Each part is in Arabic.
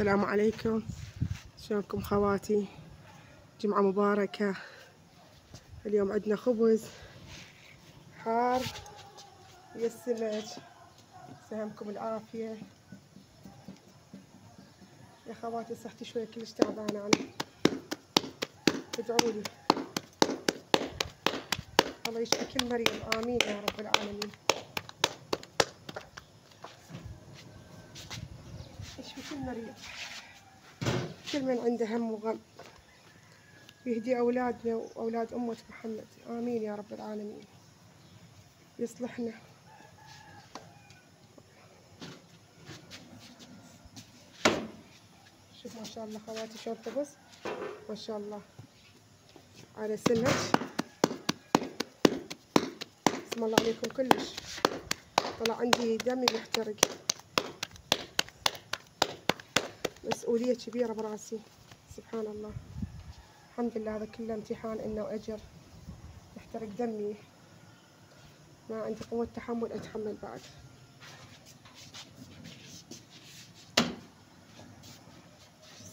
السلام عليكم، شلونكم خواتي؟ جمعة مباركة. اليوم عندنا خبز حار ويا السمك. سهمكم العافية يا خواتي. صحتي شوية كلش تعبانة أنا، ادعولي الله يشفي كل مريض، آمين يا رب العالمين. يشفي كل مريض، كل من عنده هم وغم، يهدي أولادنا وأولاد أمة محمد، آمين يا رب العالمين. يصلحنا. شوف ما شاء الله خواتي شلون خبز، ما شاء الله على سمك، بسم الله عليكم كلش. طلع عندي دمي محترق، مسؤولية كبيرة براسي، سبحان الله. الحمد لله هذا كله امتحان إنه وأجر. يحترق دمي، ما عندي قوة تحمل أتحمل بعد.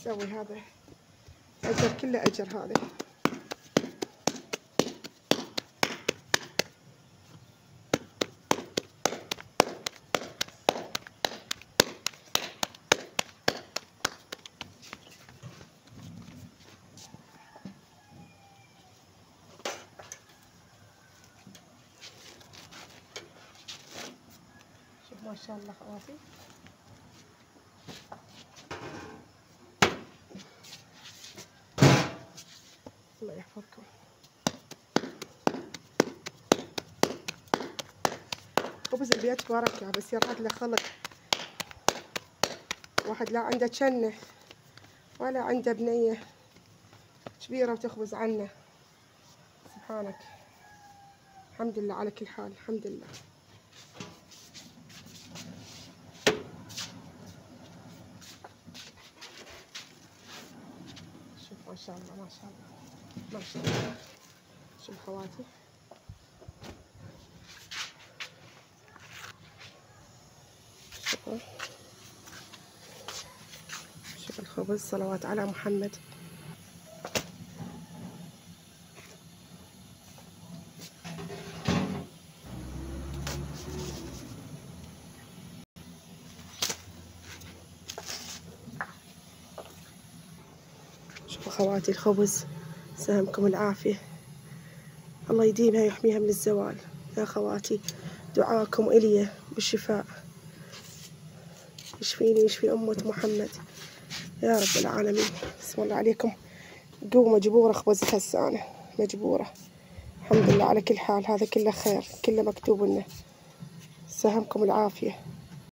شو أسوي؟ هذا أجر، كله أجر هذا. شوف ما شاء الله خواتي، الله يحفظكم. خبز البيت بركة، بس يراد له خلق. واحد لا عنده جنة ولا عنده بنية كبيرة وتخبز عنه. سبحانك، الحمد لله على كل حال، الحمد لله. شوف ما شاء الله، ما شاء الله، ما شاء الله. شوف خواتي، شوف الخبز، صلوات على محمد. شوفوا خواتي الخبز، سهمكم العافية، الله يديمها ويحميها من الزوال يا خواتي. دعاكم إلي بالشفاء، يشفيني ويشفي أمة محمد يا رب العالمين. بسم الله عليكم. قوة مجبورة خبزت هسه أنا، مجبورة. الحمد لله على كل حال، هذا كله خير، كله مكتوب لنا. سهمكم العافية.